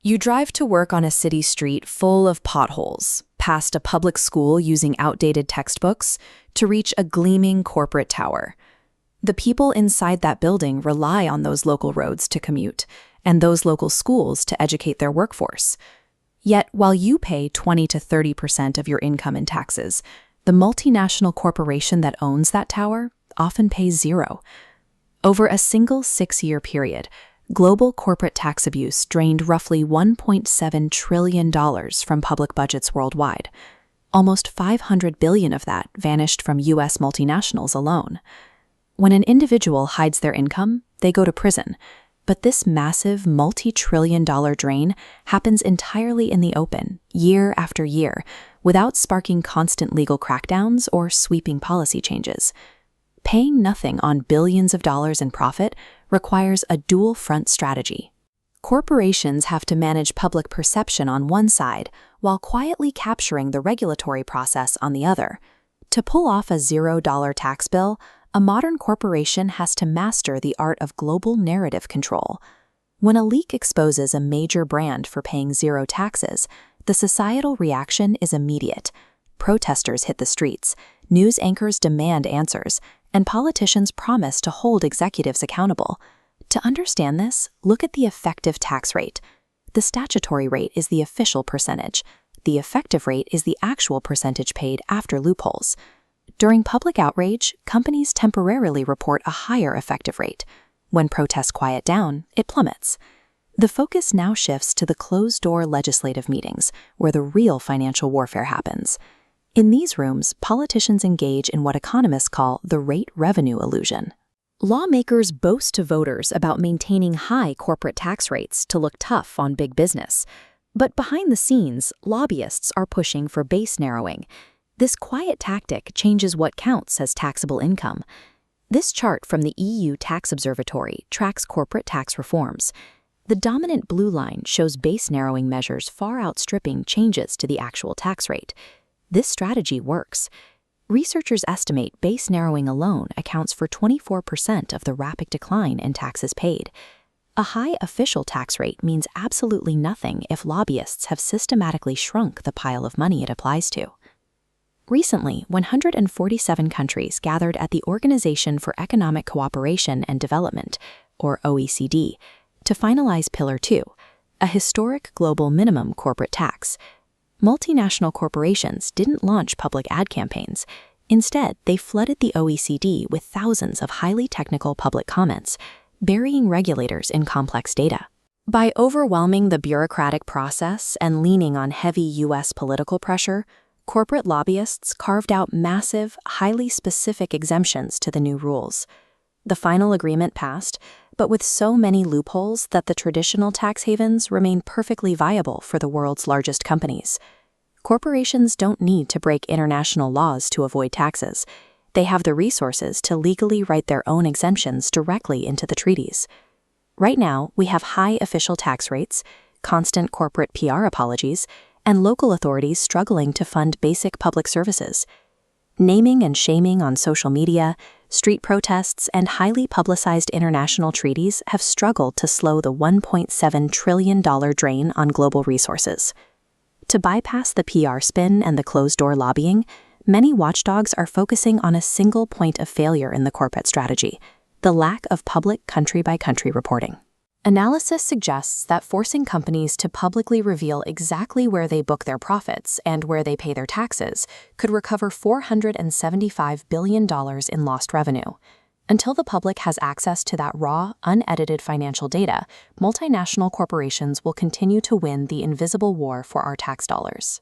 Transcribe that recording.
You drive to work on a city street full of potholes, past a public school using outdated textbooks, to reach a gleaming corporate tower. The people inside that building rely on those local roads to commute, and those local schools to educate their workforce. Yet, while you pay 20 to 30% of your income in taxes, the multinational corporation that owns that tower often pays zero. Over a single 6-year period, global corporate tax abuse drained roughly $1.7 trillion from public budgets worldwide. Almost $500 billion of that vanished from U.S. multinationals alone. When an individual hides their income, they go to prison. But this massive multi-trillion-dollar drain happens entirely in the open, year after year, without sparking constant legal crackdowns or sweeping policy changes. Paying nothing on billions of dollars in profit requires a dual-front strategy. Corporations have to manage public perception on one side, while quietly capturing the regulatory process on the other. To pull off a $0 tax bill, a modern corporation has to master the art of global narrative control. When a leak exposes a major brand for paying zero taxes, the societal reaction is immediate. Protesters hit the streets, news anchors demand answers, and politicians promise to hold executives accountable. To understand this, look at the effective tax rate. The statutory rate is the official percentage. The effective rate is the actual percentage paid after loopholes. During public outrage, companies temporarily report a higher effective rate. When protests quiet down, it plummets. The focus now shifts to the closed-door legislative meetings, where the real financial warfare happens. In these rooms, politicians engage in what economists call the rate revenue illusion. Lawmakers boast to voters about maintaining high corporate tax rates to look tough on big business. But behind the scenes, lobbyists are pushing for base narrowing. This quiet tactic changes what counts as taxable income. This chart from the EU Tax Observatory tracks corporate tax reforms. The dominant blue line shows base narrowing measures far outstripping changes to the actual tax rate. This strategy works. Researchers estimate base narrowing alone accounts for 24% of the rapid decline in taxes paid. A high official tax rate means absolutely nothing if lobbyists have systematically shrunk the pile of money it applies to. Recently, 147 countries gathered at the Organization for Economic Cooperation and Development, or OECD, to finalize Pillar 2, a historic global minimum corporate tax. Multinational corporations didn't launch public ad campaigns. Instead, they flooded the OECD with thousands of highly technical public comments, burying regulators in complex data. By overwhelming the bureaucratic process and leaning on heavy U.S. political pressure, corporate lobbyists carved out massive, highly specific exemptions to the new rules. The final agreement passed, but with so many loopholes that the traditional tax havens remain perfectly viable for the world's largest companies. Corporations don't need to break international laws to avoid taxes. They have the resources to legally write their own exemptions directly into the treaties. Right now, we have high official tax rates, constant corporate PR apologies, and local authorities struggling to fund basic public services. Naming and shaming on social media, street protests, and highly publicized international treaties have struggled to slow the $1.7 trillion drain on global resources. To bypass the PR spin and the closed-door lobbying, many watchdogs are focusing on a single point of failure in the corporate strategy: the lack of public country-by-country reporting. Analysis suggests that forcing companies to publicly reveal exactly where they book their profits and where they pay their taxes could recover $475 billion in lost revenue. Until the public has access to that raw, unedited financial data, multinational corporations will continue to win the invisible war for our tax dollars.